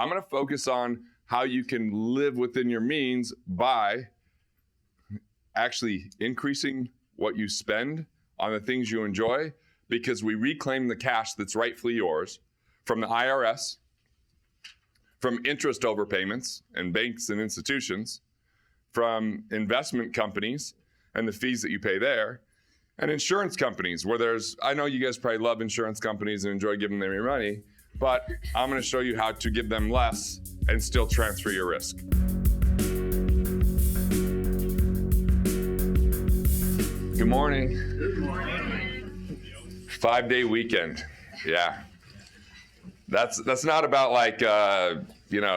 I'm going to focus on how you can live within your means by actually increasing what you spend on the things you enjoy, because we reclaim the cash that's rightfully yours from the IRS, from interest overpayments and banks and institutions, from investment companies and the fees that you pay there, and insurance companies where I know you guys probably love insurance companies and enjoy giving them your money, but I'm going to show you how to give them less and still transfer your risk. Good morning. Good morning. 5-day weekend. Yeah. That's not about like,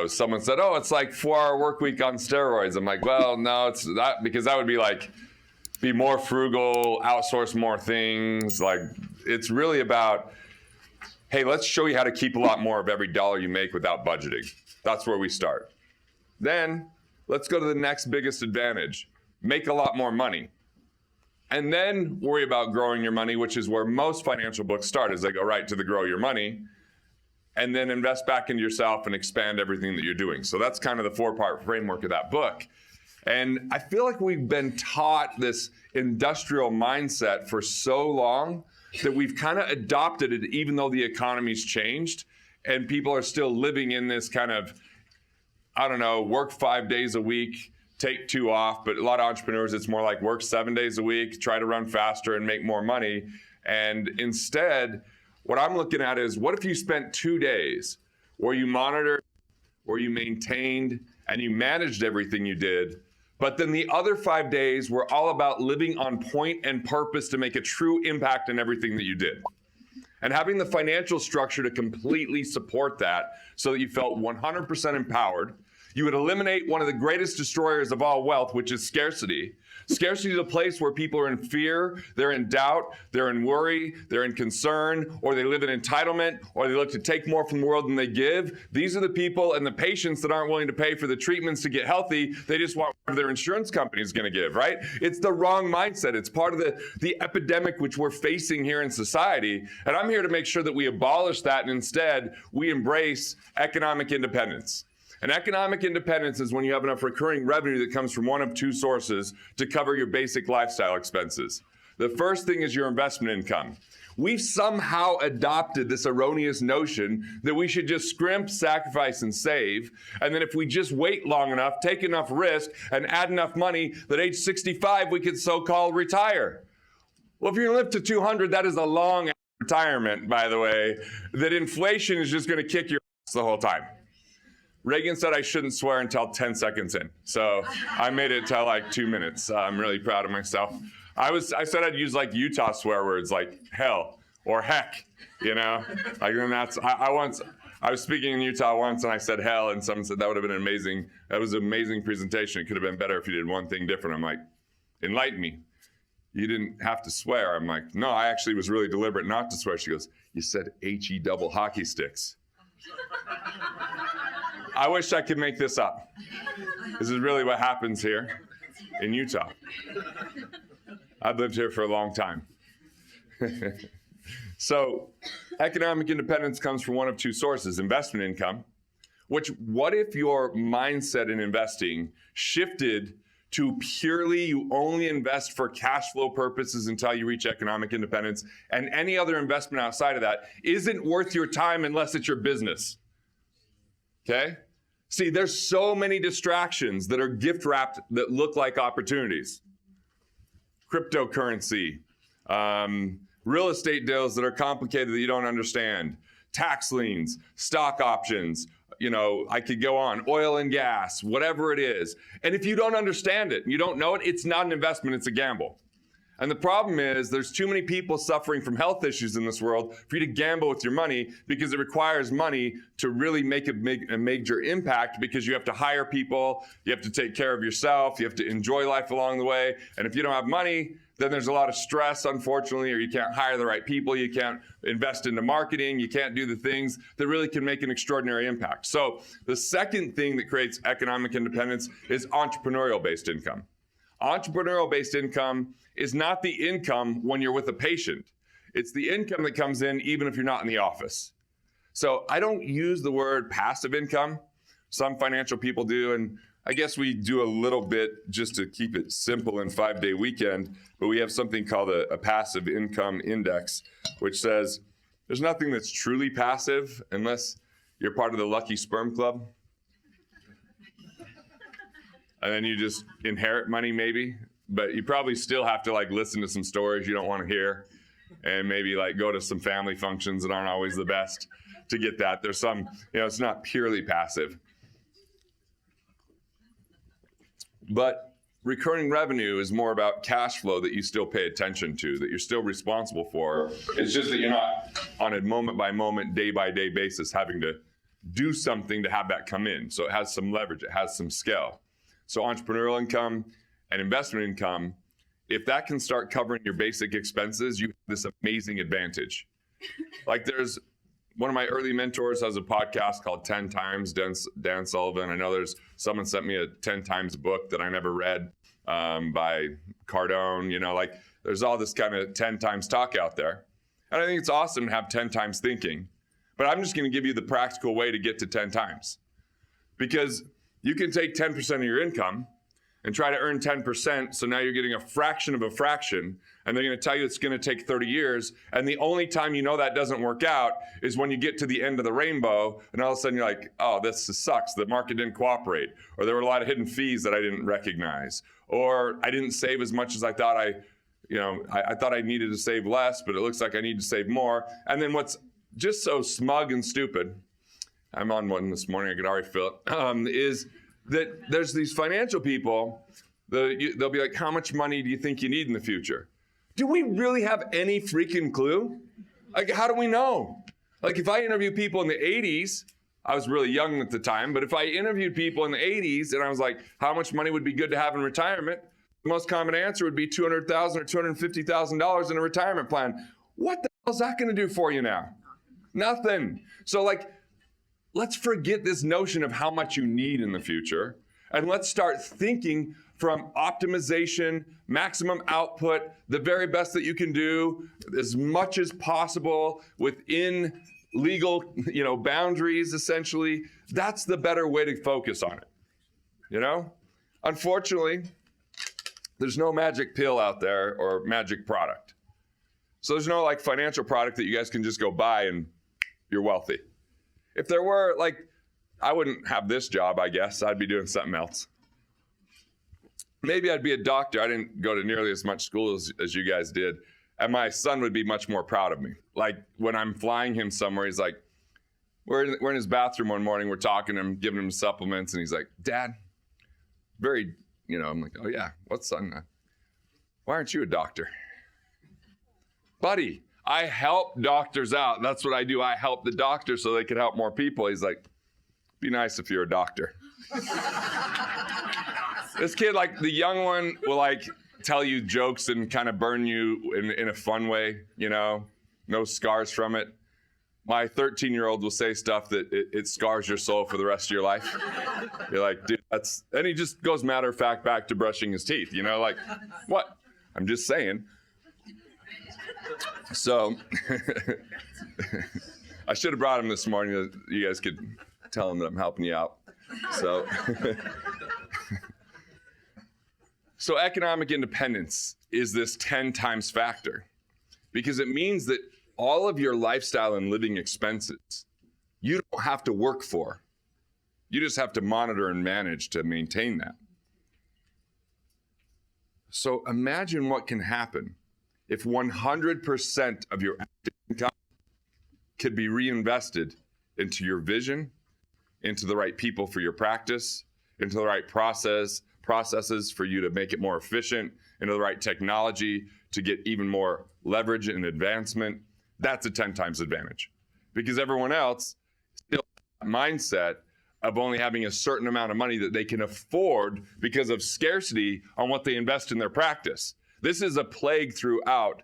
someone said, oh, it's like 4-hour work week on steroids. I'm like, well, no, it's not, because that would be like, be more frugal, outsource more things. Like, it's really about, hey, let's show you how to keep a lot more of every dollar you make without budgeting. That's where we start. Then let's go to the next biggest advantage. Make a lot more money. And then worry about growing your money, which is where most financial books start, is they go right to the grow your money, and then invest back into yourself and expand everything that you're doing. So that's kind of the 4-part framework of that book. And I feel like we've been taught this industrial mindset for so long that we've kind of adopted it, even though the economy's changed and people are still living in this kind of, work 5 days a week, take 2 off. But a lot of entrepreneurs, it's more like work 7 days a week, try to run faster and make more money. And instead, what I'm looking at is, what if you spent 2 days where you monitored, where you maintained, and you managed everything you did, but then the other 5 days were all about living on point and purpose to make a true impact in everything that you did. And having the financial structure to completely support that so that you felt 100% empowered. You would eliminate one of the greatest destroyers of all wealth, which is scarcity. Scarcity is a place where people are in fear, they're in doubt, they're in worry, they're in concern, or they live in entitlement, or they look to take more from the world than they give. These are the people and the patients that aren't willing to pay for the treatments to get healthy. They just want what their insurance company is going to give, right? It's the wrong mindset. It's part of the epidemic which we're facing here in society. And I'm here to make sure that we abolish that, and instead we embrace economic independence. And economic independence is when you have enough recurring revenue that comes from one of 2 sources to cover your basic lifestyle expenses. The first thing is your investment income. We've somehow adopted this erroneous notion that we should just scrimp, sacrifice, and save. And then if we just wait long enough, take enough risk, and add enough money, that age 65 we could so-called retire. Well, if you're gonna live to 200, that is a long retirement, by the way, that inflation is just gonna kick your ass the whole time. Reagan said I shouldn't swear until 10 seconds in. So I made it to like 2 minutes. I'm really proud of myself. I said I'd use like Utah swear words like hell or heck, Like, and that's, I was speaking in Utah once and I said hell, and someone said that would have been amazing. That was an amazing presentation. It could have been better if you did one thing different. I'm like, enlighten me. You didn't have to swear. I'm like, no, I actually was really deliberate not to swear. She goes, you said HE double hockey sticks. I wish I could make this up. This is really what happens here in Utah. I've lived here for a long time. So economic independence comes from one of 2 sources: investment income, which, what if your mindset in investing shifted to purely you only invest for cash flow purposes until you reach economic independence, and any other investment outside of that isn't worth your time unless it's your business? Okay? See, there's so many distractions that are gift wrapped that look like opportunities. Cryptocurrency, real estate deals that are complicated that you don't understand, tax liens, stock options, I could go on, oil and gas, whatever it is. And if you don't understand it, you don't know it, it's not an investment, it's a gamble. And the problem is there's too many people suffering from health issues in this world for you to gamble with your money, because it requires money to really make a major impact, because you have to hire people, you have to take care of yourself, you have to enjoy life along the way. And if you don't have money, then there's a lot of stress, unfortunately, or you can't hire the right people, you can't invest into marketing, you can't do the things that really can make an extraordinary impact. So the second thing that creates economic independence is entrepreneurial-based income. Entrepreneurial-based income is not the income when you're with a patient. It's the income that comes in even if you're not in the office. So I don't use the word passive income. Some financial people do, and I guess we do a little bit just to keep it simple in 5-day weekend, but we have something called a passive income index, which says there's nothing that's truly passive unless you're part of the lucky sperm club. And then you just inherit money maybe, but you probably still have to like listen to some stories you don't want to hear and maybe like go to some family functions that aren't always the best to get that. There's some, it's not purely passive. But recurring revenue is more about cash flow that you still pay attention to, that you're still responsible for. It's just that you're not on a moment by moment, day by day basis having to do something to have that come in. So it has some leverage, it has some scale. So entrepreneurial income and investment income, if that can start covering your basic expenses, you have this amazing advantage. Like there's one of my early mentors has a podcast called 10 Times, Dan Sullivan. I know there's someone sent me a 10 Times book that I never read by Cardone. Like there's all this kind of 10 times talk out there. And I think it's awesome to have 10 times thinking. But I'm just going to give you the practical way to get to 10 times. Because you can take 10% of your income and try to earn 10%. So now you're getting a fraction of a fraction. And they're going to tell you it's going to take 30 years. And the only time you know that doesn't work out is when you get to the end of the rainbow. And all of a sudden you're like, oh, this sucks. The market didn't cooperate. Or there were a lot of hidden fees that I didn't recognize. Or I didn't save as much as I thought I thought I needed to save less, but it looks like I need to save more. And then what's just so smug and stupid, I'm on one this morning, I could already feel it, is that there's these financial people, they'll be like, how much money do you think you need in the future? Do we really have any freaking clue? Like, how do we know? Like, if I interview people in the 80s, I was really young at the time, but if I interviewed people in the 80s and I was like, how much money would be good to have in retirement? The most common answer would be $200,000 or $250,000 in a retirement plan. What the hell is that going to do for you now? Nothing. So like, let's forget this notion of how much you need in the future, and let's start thinking from optimization, maximum output, the very best that you can do, as much as possible within legal, boundaries, essentially. That's the better way to focus on it. Unfortunately, there's no magic pill out there or magic product. So there's no like financial product that you guys can just go buy and you're wealthy. If there were, I wouldn't have this job, I guess. I'd be doing something else. Maybe I'd be a doctor. I didn't go to nearly as much school as you guys did. And my son would be much more proud of me. Like when I'm flying him somewhere, he's like, we're in his bathroom one morning, we're talking to him, giving him supplements. And he's like, Dad, I'm like, oh yeah, what's son? Why aren't you a doctor? Buddy, I help doctors out. That's what I do. I help the doctors so they can help more people. He's like, be nice if you're a doctor. This kid, like the young one, will like tell you jokes and kind of burn you in a fun way, no scars from it. My 13-year-old will say stuff that it scars your soul for the rest of your life. You're like, dude, and he just goes matter of fact back to brushing his teeth, like, what? I'm just saying. So I should have brought him this morning so you guys could tell him that I'm helping you out. So economic independence is this 10 times factor because it means that all of your lifestyle and living expenses, you don't have to work for. You just have to monitor and manage to maintain that. So imagine what can happen if 100% of your active income could be reinvested into your vision, into the right people for your practice, into the right processes for you to make it more efficient, into the right technology to get even more leverage and advancement. That's a 10 times advantage because everyone else still has that mindset of only having a certain amount of money that they can afford because of scarcity on what they invest in their practice. This is a plague throughout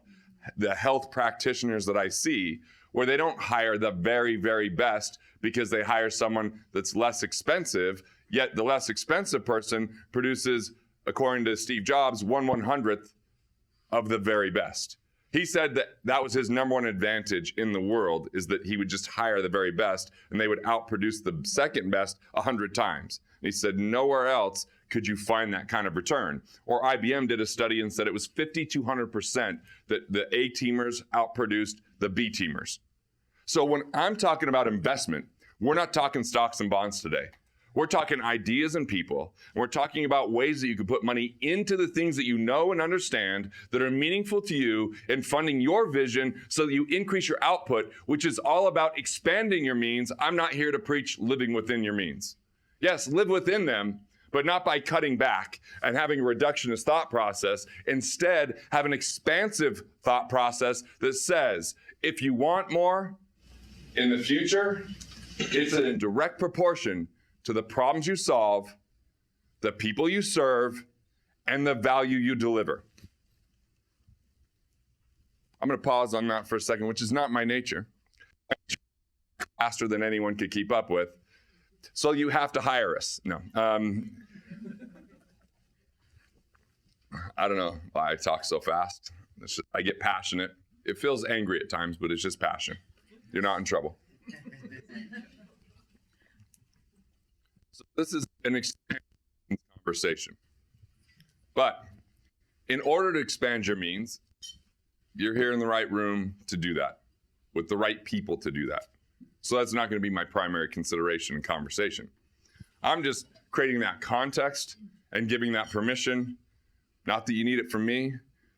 the health practitioners that I see where they don't hire the very, very best because they hire someone that's less expensive, yet the less expensive person produces, according to Steve Jobs, 1/100th of the very best. He said that that was his number one advantage in the world, is that he would just hire the very best and they would outproduce the second best 100 times. And he said nowhere else could you find that kind of return. Or IBM did a study and said it was 5,200% that the A teamers outproduced the B teamers. So when I'm talking about investment, we're not talking stocks and bonds today. We're talking ideas and people. And we're talking about ways that you can put money into the things that you know and understand that are meaningful to you and funding your vision so that you increase your output, which is all about expanding your means. I'm not here to preach living within your means. Yes, live within them, but not by cutting back and having a reductionist thought process. Instead, have an expansive thought process that says, if you want more in the future, it's in direct proportion to the problems you solve, the people you serve, and the value you deliver. I'm going to pause on that for a second, which is not my nature. Faster than anyone could keep up with. So you have to hire us. No. I don't know why I talk so fast. I get passionate. It feels angry at times, but it's just passion. You're not in trouble. So this is an expansion conversation. But in order to expand your means, you're here in the right room to do that, with the right people to do that. So that's not going to be my primary consideration in conversation. I'm just creating that context and giving that permission, not that you need it from me,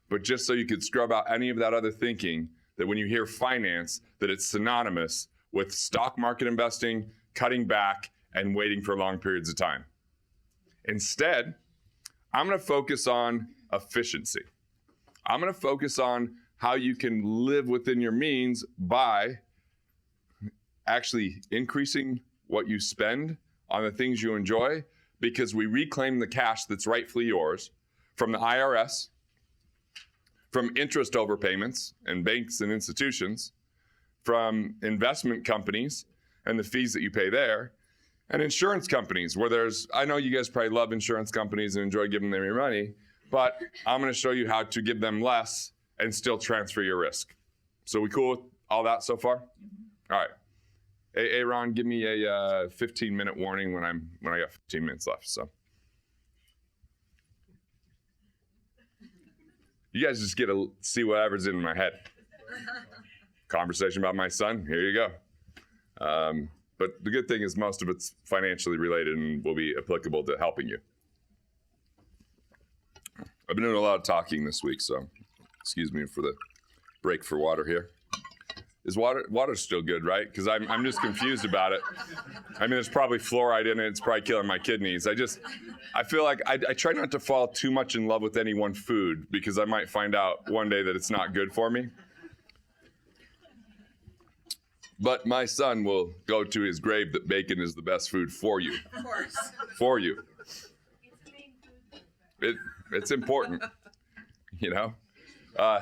but just so you could scrub out any of that other thinking that when you hear finance, that it's synonymous with stock market investing, cutting back, and waiting for long periods of time. Instead, I'm going to focus on efficiency. I'm going to focus on how you can live within your means by actually increasing what you spend on the things you enjoy, because we reclaim the cash that's rightfully yours from the IRS, from interest overpayments and banks and institutions, from investment companies and the fees that you pay there, and insurance companies where I know you guys probably love insurance companies and enjoy giving them your money, but I'm going to show you how to give them less and still transfer your risk. So we cool with all that so far? All right. Hey, Ron, give me a 15-minute warning when I got 15 minutes left. So you guys just get to see whatever's in my head. Conversation about my son, here you go. But the good thing is most of it's financially related and will be applicable to helping you. I've been doing a lot of talking this week, so excuse me for the break for water here. Is water's still good, right? Because I'm just confused about it. I mean, there's probably fluoride in it. It's probably killing my kidneys. I feel like I try not to fall too much in love with any one food, because I might find out one day that it's not good for me. But my son will go to his grave that bacon is the best food for you. Of course. For you. It's important, you know? All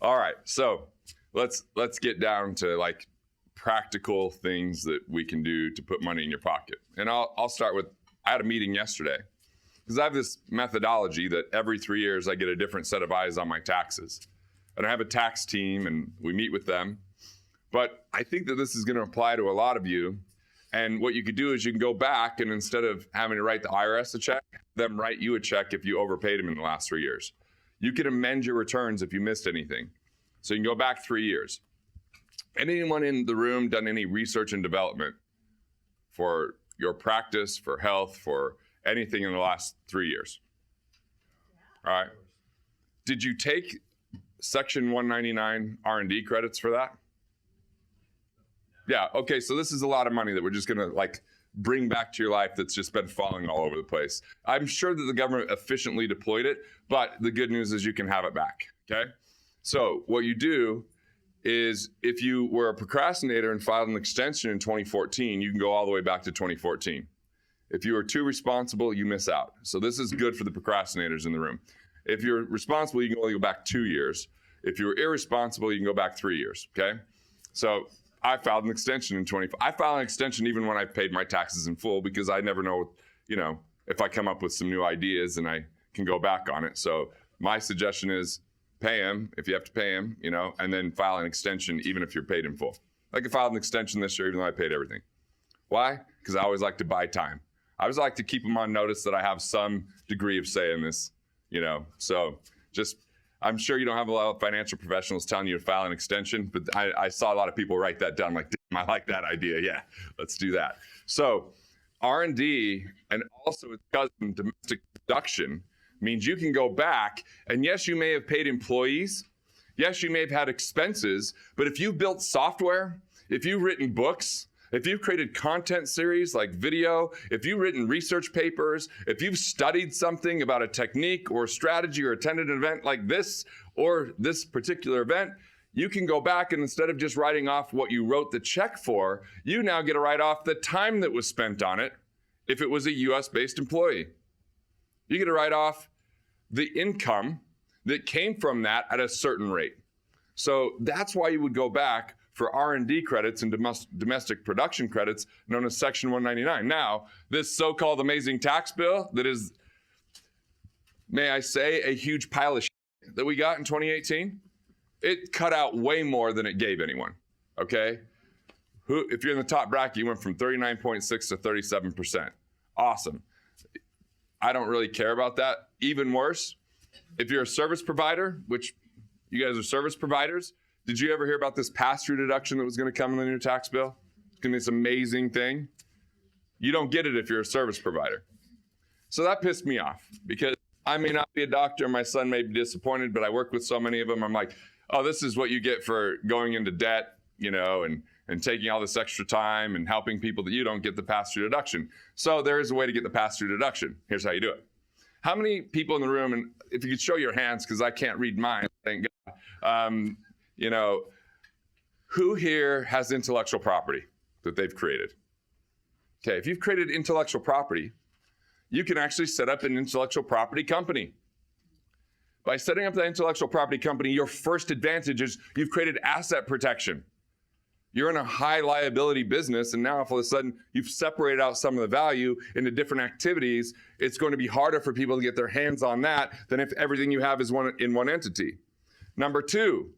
right, so let's get down to like practical things that we can do to put money in your pocket. And I'll start with, I had a meeting yesterday because I have this methodology that every 3 years I get a different set of eyes on my taxes. And I have a tax team and we meet with them. But I think that this is going to apply to a lot of you. And what you could do is you can go back and instead of having to write the IRS a check, them write you a check if you overpaid them in the last 3 years. You can amend your returns if you missed anything. So you can go back 3 years. Anyone in the room done any research and development for your practice, for health, for anything in the last 3 years? All right. Did you take Section 199 R&D credits for that? Yeah, okay, so this is a lot of money that we're just gonna like bring back to your life that's just been falling all over the place. I'm sure that the government efficiently deployed it, but the good news is you can have it back, okay? So what you do is if you were a procrastinator and filed an extension in 2014, you can go all the way back to 2014. If you are too responsible, you miss out. So this is good for the procrastinators in the room. If you're responsible, you can only go back 2 years. If you're irresponsible, you can go back 3 years, okay? So I filed an extension in I filed an extension even when I paid my taxes in full because I never know, you know, if I come up with some new ideas and I can go back on it. So my suggestion is pay them if you have to pay them, and then file an extension even if you're paid in full. Like I filed an extension this year even though I paid everything. Why? Because I always like to buy time. I always like to keep them on notice that I have some degree of say in this, So just, I'm sure you don't have a lot of financial professionals telling you to file an extension, but I saw a lot of people write that down like, damn, I like that idea. Yeah, let's do that. So R&D and also its cousin, domestic deduction, means you can go back and yes, you may have paid employees. Yes, you may have had expenses, but if you've built software, if you've written books, if you've created content series like video, if you've written research papers, if you've studied something about a technique or strategy or attended an event like this or this particular event, you can go back and instead of just writing off what you wrote the check for, you now get to write off the time that was spent on it if it was a US-based employee. You get to write off the income that came from that at a certain rate. So that's why you would go back for R&D credits and domestic production credits known as Section 199. Now, this so-called amazing tax bill that is, may I say, a huge pile of shit that we got in 2018, it cut out way more than it gave anyone, okay? If you're in the top bracket, you went from 39.6 to 37%. Awesome. I don't really care about that. Even worse, if you're a service provider, which you guys are service providers, did you ever hear about this pass-through deduction that was going to come in the new tax bill? It's going to be this amazing thing. You don't get it if you're a service provider. So that pissed me off because I may not be a doctor. My son may be disappointed, but I work with so many of them. I'm like, oh, this is what you get for going into debt, and taking all this extra time and helping people that you don't get the pass-through deduction. So there is a way to get the pass-through deduction. Here's how you do it. How many people in the room, and if you could show your hands, because I can't read mine, thank God, who here has intellectual property that they've created? Okay, if you've created intellectual property, you can actually set up an intellectual property company. By setting up that intellectual property company, your first advantage is you've created asset protection. You're in a high liability business, and now if all of a sudden you've separated out some of the value into different activities, it's going to be harder for people to get their hands on that than if everything you have is in one entity. Number two,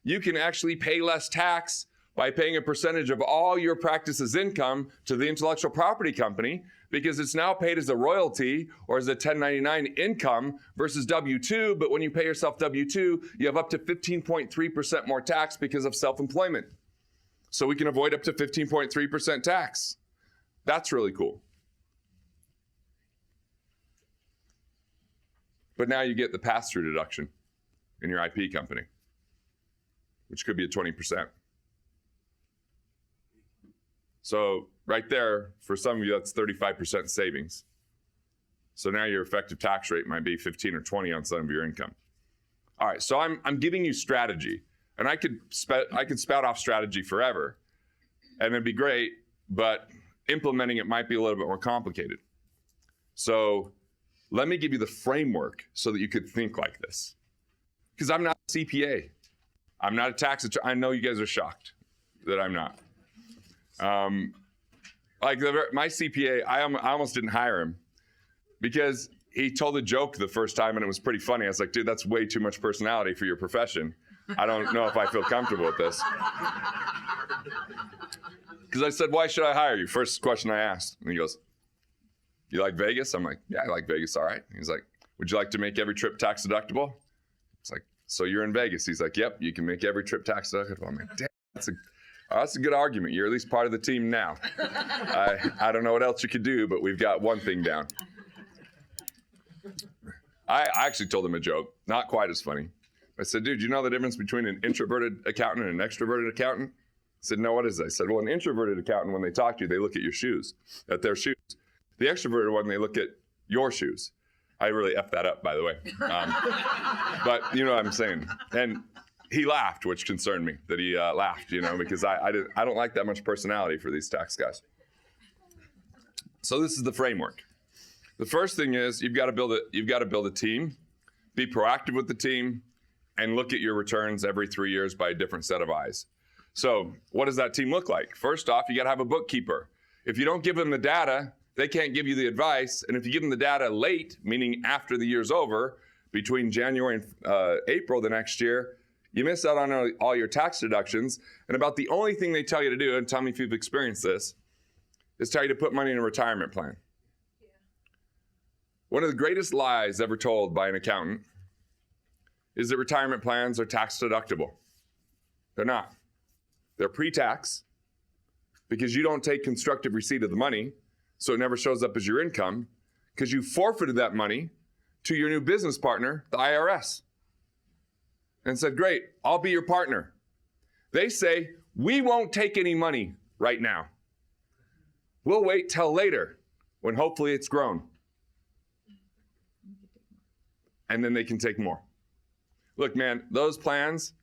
you can actually pay less tax by paying a percentage of all your practice's income to the intellectual property company because it's now paid as a royalty or as a 1099 income versus W-2, but when you pay yourself W-2, you have up to 15.3% more tax because of self-employment. So we can avoid up to 15.3% tax. That's really cool. But now you get the pass-through deduction in your IP company, which could be at 20%. So right there, for some of you, that's 35% savings. So now your effective tax rate might be 15 or 20 on some of your income. All right, so I'm giving you strategy. And I could spout off strategy forever, and it'd be great, but implementing it might be a little bit more complicated. So let me give you the framework so that you could think like this. Because I'm not a CPA. I'm not a tax attorney. I know you guys are shocked that I'm not. My CPA, I almost didn't hire him because he told a joke the first time and it was pretty funny. I was like, dude, that's way too much personality for your profession. I don't know if I feel comfortable with this. Because I said, why should I hire you? First question I asked. And he goes, you like Vegas? I'm like, yeah, I like Vegas. All right. He's like, would you like to make every trip tax deductible? It's like, so you're in Vegas. He's like, yep, you can make every trip tax deductible. I'm like, damn, that's a good argument. You're at least part of the team now. I don't know what else you could do, but we've got one thing down. I actually told him a joke, not quite as funny. I said, dude, you know the difference between an introverted accountant and an extroverted accountant? He said, no, what is that? I said, well, an introverted accountant, when they talk to you, they look at your shoes, at their shoes. The extroverted one, they look at your shoes. I really effed that up, by the way. But you know what I'm saying. And he laughed, which concerned me that he laughed, because I don't like that much personality for these tax guys. So this is the framework. The first thing is you've got to build a team, be proactive with the team, and look at your returns every 3 years by a different set of eyes. So what does that team look like? First off, you got to have a bookkeeper. If you don't give them the data, they can't give you the advice. And if you give them the data late, meaning after the year's over, between January and April the next year, you miss out on all your tax deductions. And about the only thing they tell you to do, and tell me if you've experienced this, is tell you to put money in a retirement plan. Yeah. One of the greatest lies ever told by an accountant is that retirement plans are tax deductible. They're not. They're pre-tax because you don't take constructive receipt of the money, so it never shows up as your income because you forfeited that money to your new business partner, the IRS, and said, great, I'll be your partner. They say, we won't take any money right now. We'll wait till later when hopefully it's grown. And then they can take more. Look, man, those plans,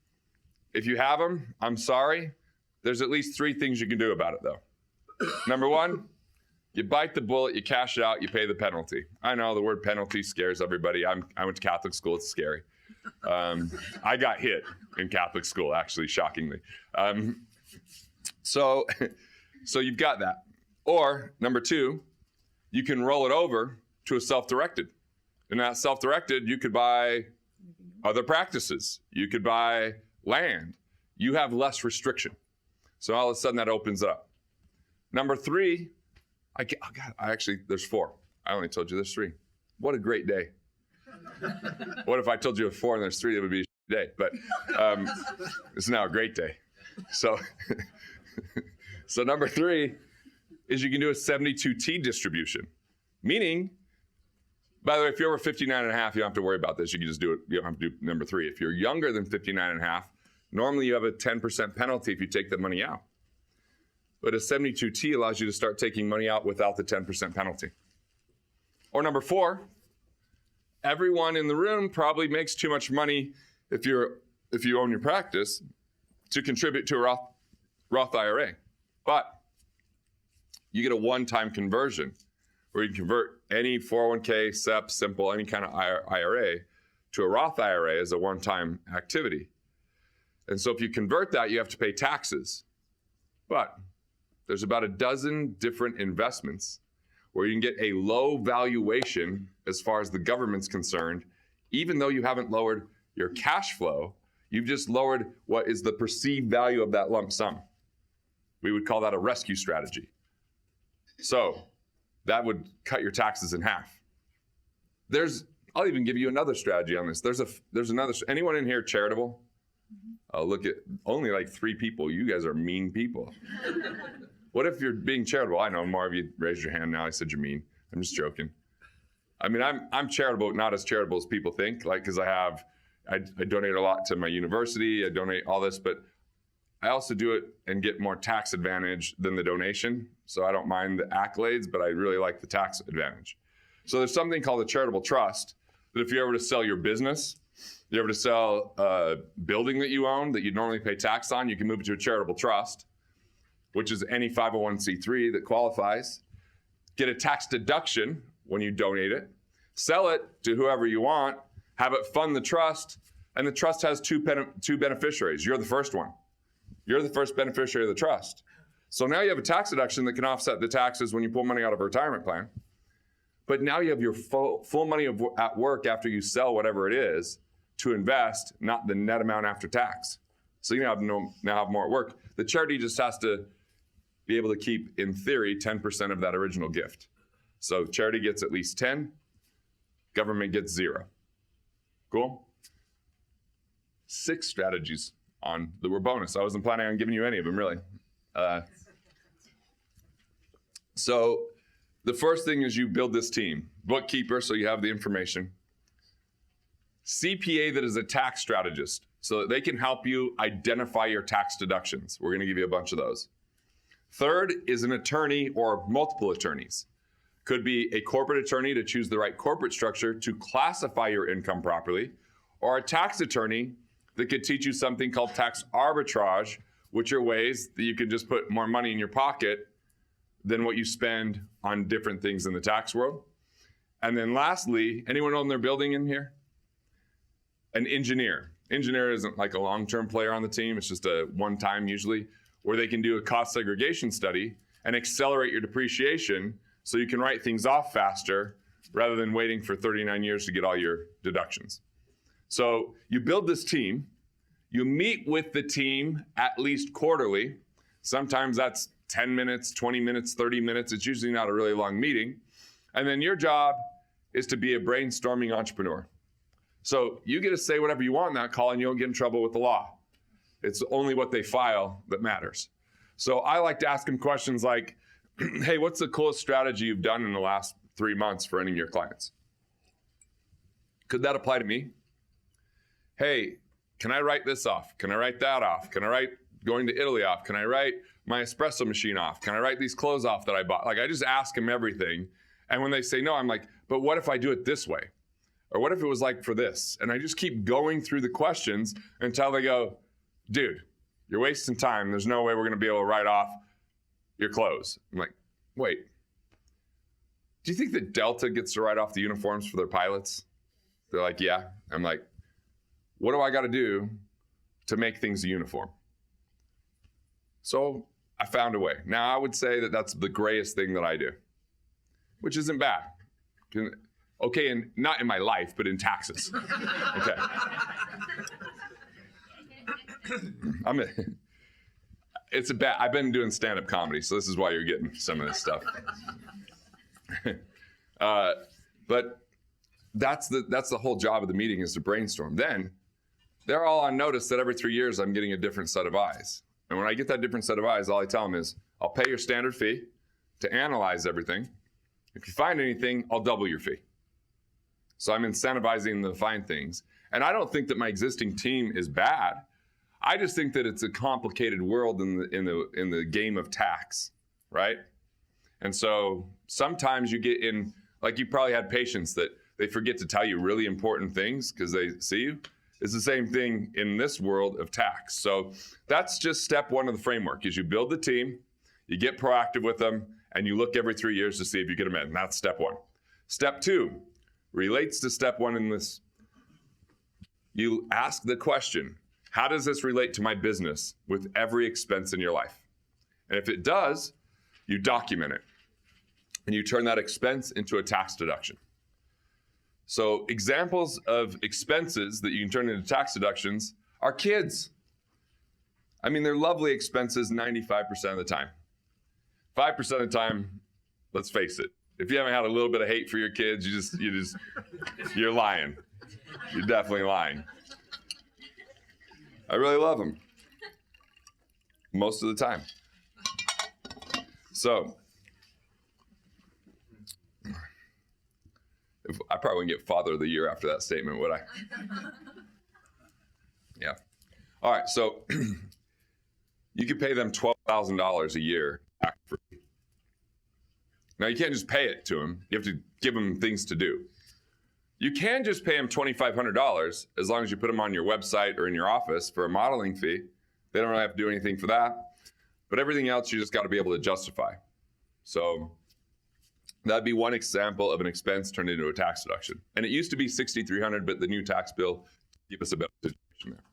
if you have them, I'm sorry. There's at least 3 things you can do about it, though. Number 1, you bite the bullet, you cash it out, you pay the penalty. I know the word penalty scares everybody. I went to Catholic school, it's scary. I got hit in Catholic school, actually, shockingly. So you've got that. Or, number 2, you can roll it over to a self-directed. And that self-directed, you could buy other practices. You could buy land. You have less restriction. So all of a sudden that opens up. Number 3, there's 4. I only told you there's 3. What a great day. What if I told you of 4 and there's 3? It would be a day. But it's now a great day. So number 3 is you can do a 72T distribution. Meaning, by the way, if you're over 59 and a half, you don't have to worry about this. You can just do it. You don't have to do number 3. If you're younger than 59 and a half, normally you have a 10% penalty if you take the money out. But a 72T allows you to start taking money out without the 10% penalty. Or number 4, everyone in the room probably makes too much money if you own your practice to contribute to a Roth IRA. But you get a one-time conversion where you can convert any 401k, SEP, simple, any kind of IRA to a Roth IRA as a one-time activity. And so if you convert that, you have to pay taxes. But there's about a dozen different investments where you can get a low valuation as far as the government's concerned, even though you haven't lowered your cash flow, you've just lowered what is the perceived value of that lump sum. We would call that a rescue strategy. So that would cut your taxes in half. I'll even give you another strategy on this. There's another, anyone in here charitable? Look at only like 3 people. You guys are mean people. What if you're being charitable? I know more of you raised your hand now. I said you're mean. I'm just joking. I mean, I'm charitable, not as charitable as people think, like, because I donate a lot to my university. I donate all this, but I also do it and get more tax advantage than the donation. So I don't mind the accolades, but I really like the tax advantage. So there's something called a charitable trust that if you're ever to sell your business, you're ever to sell a building that you own that you normally pay tax on, you can move it to a charitable trust, which is any 501c3 that qualifies. Get a tax deduction when you donate it, sell it to whoever you want, have it fund the trust, and the trust has two beneficiaries. You're the first one. You're the first beneficiary of the trust. So now you have a tax deduction that can offset the taxes when you pull money out of a retirement plan. But now you have your full money at work after you sell whatever it is to invest, not the net amount after tax. So you now have more at work. The charity just has to be able to keep, in theory, 10% of that original gift. So charity gets at least 10, government gets 0. Cool? 6 strategies that were bonus. I wasn't planning on giving you any of them, really. So the first thing is you build this team. Bookkeeper, so you have the information. CPA that is a tax strategist, so that they can help you identify your tax deductions. We're going to give you a bunch of those. Third is an attorney or multiple attorneys. Could be a corporate attorney to choose the right corporate structure to classify your income properly, or a tax attorney that could teach you something called tax arbitrage, which are ways that you can just put more money in your pocket than what you spend on different things in the tax world. And then lastly, anyone own their building in here? An engineer. Engineer isn't like a long-term player on the team. It's just a one-time usually, where they can do a cost segregation study and accelerate your depreciation so you can write things off faster rather than waiting for 39 years to get all your deductions. So you build this team, you meet with the team at least quarterly. Sometimes that's 10 minutes, 20 minutes, 30 minutes. It's usually not a really long meeting. And then your job is to be a brainstorming entrepreneur. So you get to say whatever you want in that call and you don't get in trouble with the law. It's only what they file that matters. So I like to ask them questions like, hey, what's the coolest strategy you've done in the last 3 months for any of your clients? Could that apply to me? Hey, can I write this off? Can I write that off? Can I write going to Italy off? Can I write my espresso machine off? Can I write these clothes off that I bought? Like, I just ask them everything. And when they say no, I'm like, but what if I do it this way? Or what if it was like for this? And I just keep going through the questions until they go, dude, you're wasting time. There's no way we're going to be able to write off your clothes. I'm like, wait, do you think that Delta gets to write off the uniforms for their pilots? They're like, yeah. I'm like, what do I got to do to make things a uniform? So I found a way. Now I would say that that's the grayest thing that I do, which isn't bad. Okay, and not in my life, but in taxes. Okay. I've been doing stand-up comedy, so this is why you're getting some of this stuff. But that's the whole job of the meeting, is to brainstorm. Then they're all on notice that every 3 years I'm getting a different set of eyes. And when I get that different set of eyes, all I tell them is, I'll pay your standard fee to analyze everything. If you find anything, I'll double your fee. So I'm incentivizing them to find things. And I don't think that my existing team is bad. I just think that it's a complicated world in the game of tax, right? And so sometimes you get in, like, you probably had patients that they forget to tell you really important things because they see you. It's the same thing in this world of tax. So that's just step one of the framework, is you build the team, you get proactive with them, and you look every 3 years to see if you get them in. That's step one. Step two relates to step one in this. You ask the question, how does this relate to my business with every expense in your life? And if it does, you document it. And you turn that expense into a tax deduction. So examples of expenses that you can turn into tax deductions are kids. I mean, they're lovely expenses 95% of the time. 5% of the time, let's face it, if you haven't had a little bit of hate for your kids, you're lying. You're definitely lying. I really love them. Most of the time. So, I probably wouldn't get Father of the Year after that statement, would I? Yeah. All right, so you could pay them $12,000 a year tax-free. Now, you can't just pay it to them. You have to give them things to do. You can just pay them $2,500 as long as you put them on your website or in your office for a modeling fee. They don't really have to do anything for that. But everything else, you just got to be able to justify. So that'd be one example of an expense turned into a tax deduction. And it used to be $6,300, but the new tax bill gave us a better situation there.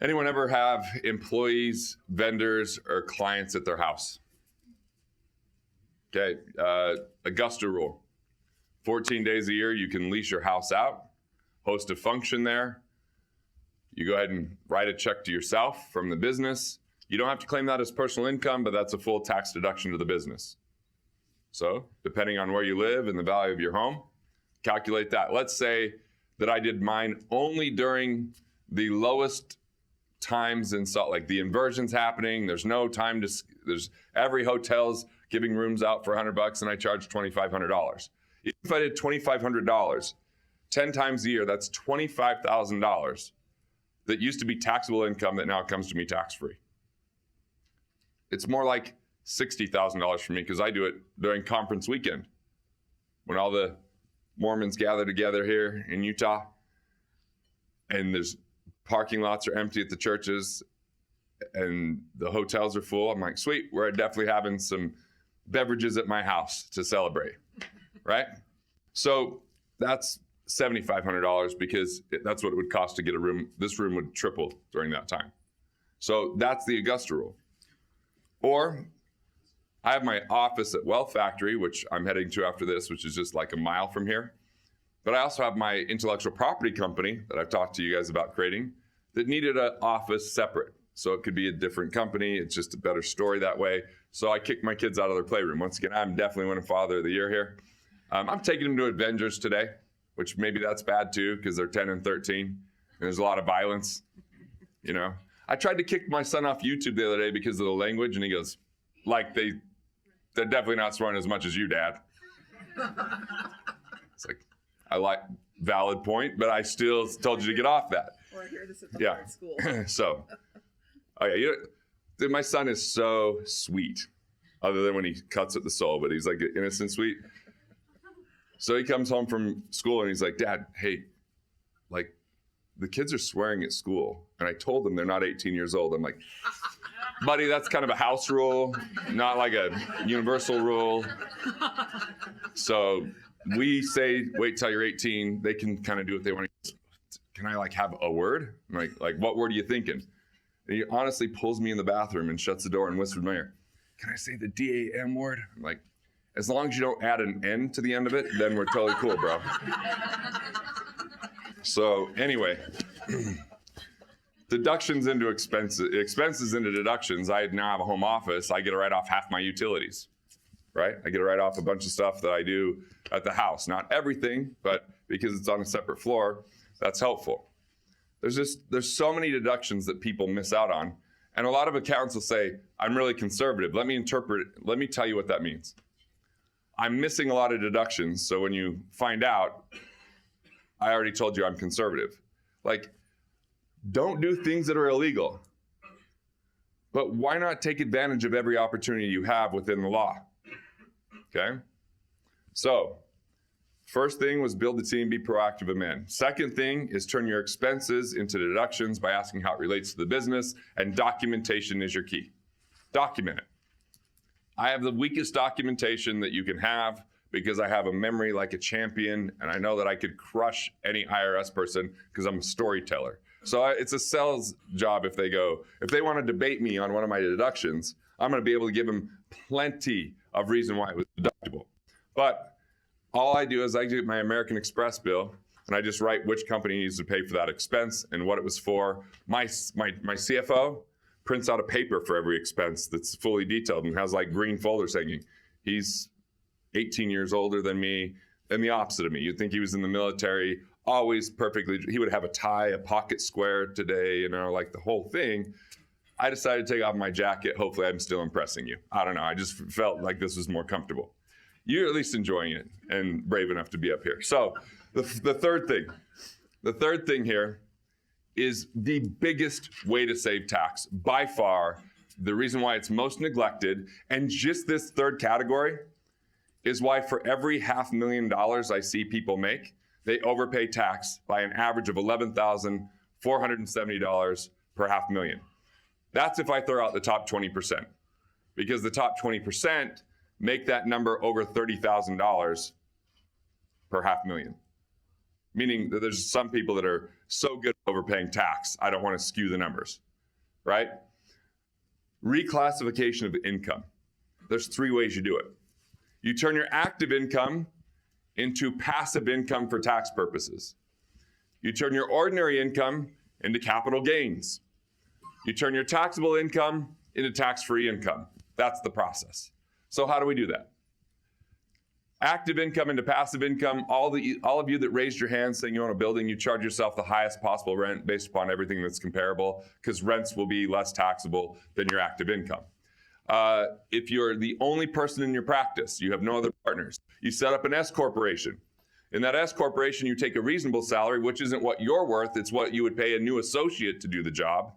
Anyone ever have employees, vendors, or clients at their house? Okay, Augusta rule. 14 days a year, you can lease your house out, host a function there. You go ahead and write a check to yourself from the business. You don't have to claim that as personal income, but that's a full tax deduction to the business. So depending on where you live and the value of your home, calculate that. Let's say that I did mine only during the lowest times in Salt Lake. The inversion's happening. There's no time to, every hotel's giving rooms out for $100 and I charge $2,500. If I did $2,500, 10 times a year, that's $25,000 that used to be taxable income that now comes to me tax-free. It's more like $60,000 for me because I do it during conference weekend when all the Mormons gather together here in Utah and there's parking lots are empty at the churches and the hotels are full. I'm like, sweet, we're definitely having some beverages at my house to celebrate, right? So that's $7,500 because that's what it would cost to get a room. This room would triple during that time. So that's the Augusta rule. Or I have my office at Wealth Factory, which I'm heading to after this, which is just like a mile from here. But I also have my intellectual property company that I've talked to you guys about creating that needed an office separate. So it could be a different company. It's just a better story that way. So I kicked my kids out of their playroom. Once again, I'm definitely winning Father of the Year here. I'm taking them to Avengers today, which maybe that's bad too, because they're 10 and 13, and there's a lot of violence, you know. I tried to kick my son off YouTube the other day because of the language, and he goes, like, they're definitely not swearing as much as you, Dad. It's like, I like, valid point, but I still told you to get off that. Or I hear this at the art school. So, oh yeah, dude, my son is so sweet, other than when he cuts at the soul, but he's like innocent sweet. So he comes home from school and he's like, Dad, hey, like, the kids are swearing at school. And I told them they're not 18 years old. I'm like, buddy, that's kind of a house rule, not like a universal rule. So we say, wait till you're 18. They can kind of do what they want. Can I like have a word? I'm like, what word are you thinking? And he honestly pulls me in the bathroom and shuts the door and whispers in my ear, can I say the DAM word? I'm like, as long as you don't add an N to the end of it, then we're totally cool, bro. So anyway, deductions into expenses into deductions. I now have a home office. I get to write off half my utilities, right? I get to write off a bunch of stuff that I do at the house. Not everything, but because it's on a separate floor, that's helpful. There's so many deductions that people miss out on. And a lot of accountants will say, I'm really conservative. Let me tell you what that means. I'm missing a lot of deductions. So when you find out, I already told you I'm conservative. Like, don't do things that are illegal. But why not take advantage of every opportunity you have within the law? Okay? So, first thing was build the team, be proactive and man. Second thing is turn your expenses into deductions by asking how it relates to the business, and documentation is your key. Document it. I have the weakest documentation that you can have because I have a memory like a champion, and I know that I could crush any IRS person because I'm a storyteller. So it's a sales job if they want to debate me on one of my deductions, I'm going to be able to give them plenty of reason why it was deductible. But all I do is I get my American Express bill, and I just write which company needs to pay for that expense and what it was for. My CFO prints out a paper for every expense that's fully detailed and has like green folders hanging. He's 18 years older than me and the opposite of me. You'd think he was in the military, always perfectly, he would have a tie, a pocket square today, you know, like the whole thing. I decided to take off my jacket. Hopefully I'm still impressing you. I don't know. I just felt like this was more comfortable. You're at least enjoying it and brave enough to be up here. So the third thing here is the biggest way to save tax by far. The reason why it's most neglected, and just this third category is why for every $500,000 I see people make, they overpay tax by an average of $11,470 per $500,000. That's if I throw out the top 20%, because the top 20% make that number over $30,000 per $500,000. Meaning that there's some people that are so good at overpaying tax, I don't want to skew the numbers, right? Reclassification of income. There's 3 ways you do it. You turn your active income into passive income for tax purposes. You turn your ordinary income into capital gains. You turn your taxable income into tax-free income. That's the process. So how do we do that? Active income into passive income. All of you that raised your hand saying you own a building, you charge yourself the highest possible rent based upon everything that's comparable, because rents will be less taxable than your active income. If you're the only person in your practice, you have no other partners, you set up an S corporation. In that S corporation, you take a reasonable salary, which isn't what you're worth, it's what you would pay a new associate to do the job.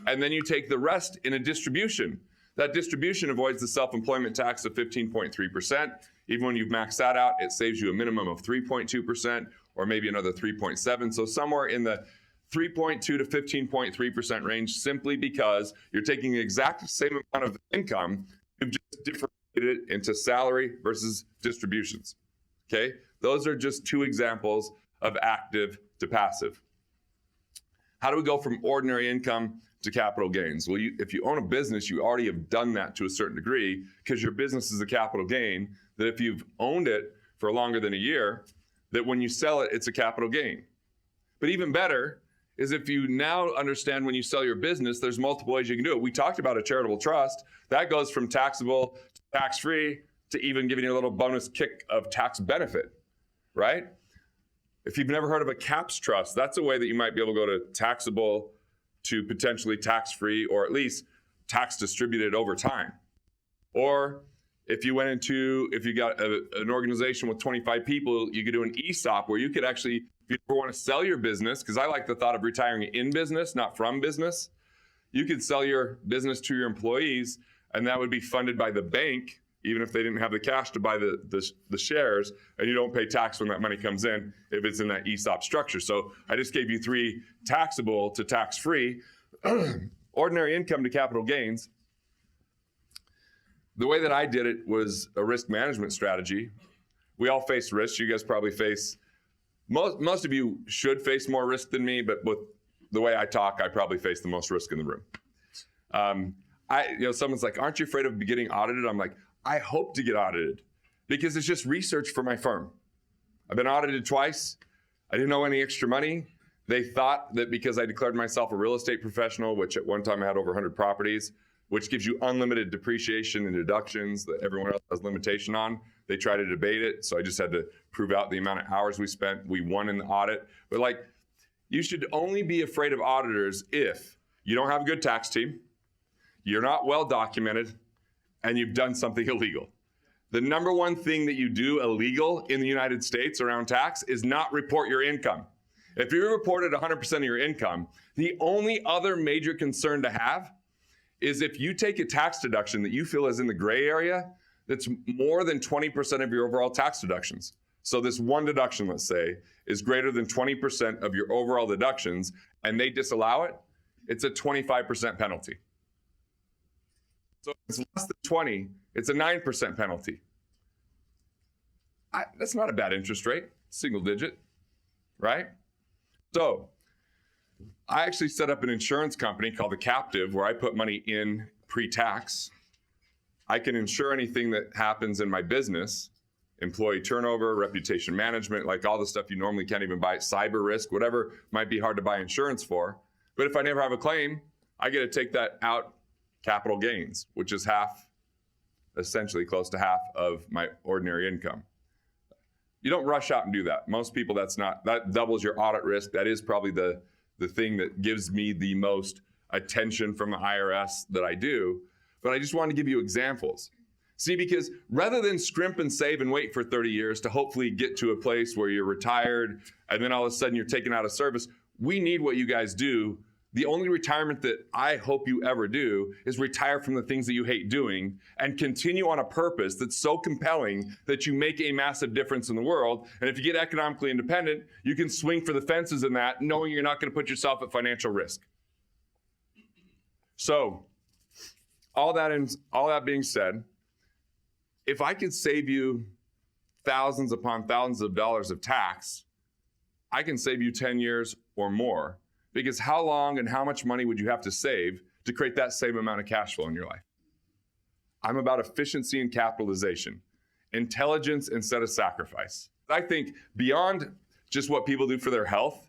And then you take the rest in a distribution. That distribution avoids the self-employment tax of 15.3%. Even when you've maxed that out, it saves you a minimum of 3.2% or maybe another 3.7%. So somewhere in the 3.2 to 15.3% range, simply because you're taking the exact same amount of income, you've just differentiated it into salary versus distributions. Okay? Those are just 2 examples of active to passive. How do we go from ordinary income to capital gains. Well, if you own a business, you already have done that to a certain degree because your business is a capital gain, that if you've owned it for longer than a year, that when you sell it, it's a capital gain. But even better is if you now understand when you sell your business, there's multiple ways you can do it. We talked about a charitable trust. That goes from taxable to tax-free to even giving you a little bonus kick of tax benefit, right? If you've never heard of a caps trust, that's a way that you might be able to go to taxable to potentially tax-free, or at least tax distributed over time. Or if you got an organization with 25 people, you could do an ESOP where you could actually, if you ever want to sell your business, because I like the thought of retiring in business, not from business, you could sell your business to your employees, and that would be funded by the bank, even if they didn't have the cash to buy the shares, and you don't pay tax when that money comes in if it's in that ESOP structure. So I just gave you 3 taxable to tax-free, ordinary income to capital gains. The way that I did it was a risk management strategy. We all face risks. You guys probably face, most of you should face more risk than me, but with the way I talk, I probably face the most risk in the room. Someone's like, aren't you afraid of getting audited? I'm like, I hope to get audited because it's just research for my firm. I've been audited twice. I didn't owe any extra money. They thought that because I declared myself a real estate professional, which at one time I had over 100 properties, which gives you unlimited depreciation and deductions that everyone else has limitation on. They tried to debate it, so I just had to prove out the amount of hours we spent. We won in the audit. But you should only be afraid of auditors if you don't have a good tax team, you're not well documented, and you've done something illegal. The number one thing that you do illegal in the United States around tax is not report your income. If you reported 100% of your income, the only other major concern to have is if you take a tax deduction that you feel is in the gray area, that's more than 20% of your overall tax deductions. So this one deduction, let's say, is greater than 20% of your overall deductions, and they disallow it, it's a 25% penalty. So if it's less than 20, it's a 9% penalty. That's not a bad interest rate, single digit, right? So I actually set up an insurance company called The Captive where I put money in pre-tax. I can insure anything that happens in my business, employee turnover, reputation management, like all the stuff you normally can't even buy, cyber risk, whatever might be hard to buy insurance for. But if I never have a claim, I get to take that out capital gains, which is essentially close to half of my ordinary income. You don't rush out and do that. Most people, that doubles your audit risk. That is probably the thing that gives me the most attention from the IRS that I do. But I just wanted to give you examples. See, because rather than scrimp and save and wait for 30 years to hopefully get to a place where you're retired and then all of a sudden you're taken out of service, we need what you guys do. The only retirement that I hope you ever do is retire from the things that you hate doing and continue on a purpose that's so compelling that you make a massive difference in the world. And if you get economically independent, you can swing for the fences in that, knowing you're not going to put yourself at financial risk. So, all that being said, if I could save you thousands upon thousands of dollars of tax, I can save you 10 years or more. Because how long and how much money would you have to save to create that same amount of cash flow in your life? I'm about efficiency and capitalization, intelligence instead of sacrifice. I think beyond just what people do for their health,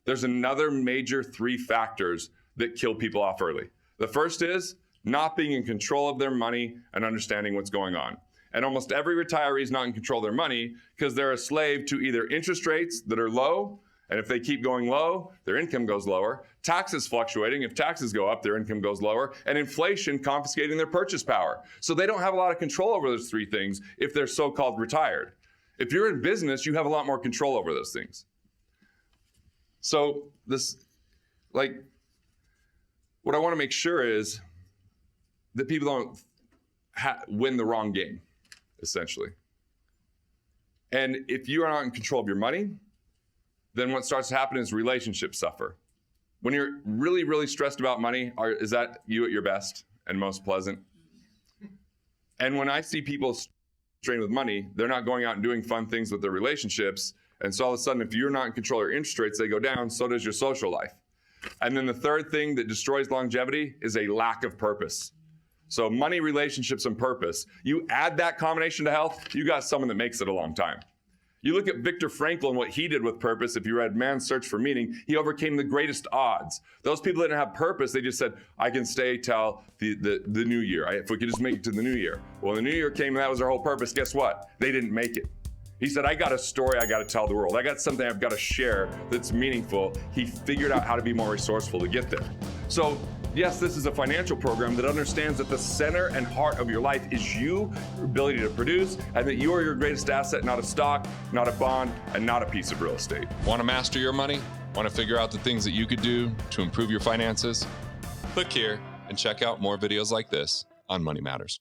there's another major 3 factors that kill people off early. The first is not being in control of their money and understanding what's going on. And almost every retiree is not in control of their money because they're a slave to either interest rates that are low, and if they keep going low, their income goes lower. Taxes fluctuating. If taxes go up, their income goes lower. And inflation confiscating their purchase power. So they don't have a lot of control over those 3 things if they're so-called retired. If you're in business, you have a lot more control over those things. So what I want to make sure is that people don't win the wrong game, essentially. And if you are not in control of your money, then what starts to happen is relationships suffer. When you're really, really stressed about money, is that you at your best and most pleasant? And when I see people strained with money, they're not going out and doing fun things with their relationships. And so all of a sudden, if you're not in control of your interest rates, they go down, so does your social life. And then the third thing that destroys longevity is a lack of purpose. So money, relationships, and purpose. You add that combination to health, you got someone that makes it a long time. You look at Viktor Frankl and what he did with purpose. If you read Man's Search for Meaning, he overcame the greatest odds. Those people that didn't have purpose, they just said, I can stay till the new year. If we could just make it to the new year. Well, the new year came and that was their whole purpose. Guess what? They didn't make it. He said, I got a story I got to tell the world. I got something I've got to share that's meaningful. He figured out how to be more resourceful to get there. So yes, this is a financial program that understands that the center and heart of your life is you, your ability to produce, and that you are your greatest asset, not a stock, not a bond, and not a piece of real estate. Want to master your money? Want to figure out the things that you could do to improve your finances? Click here and check out more videos like this on Money Matters.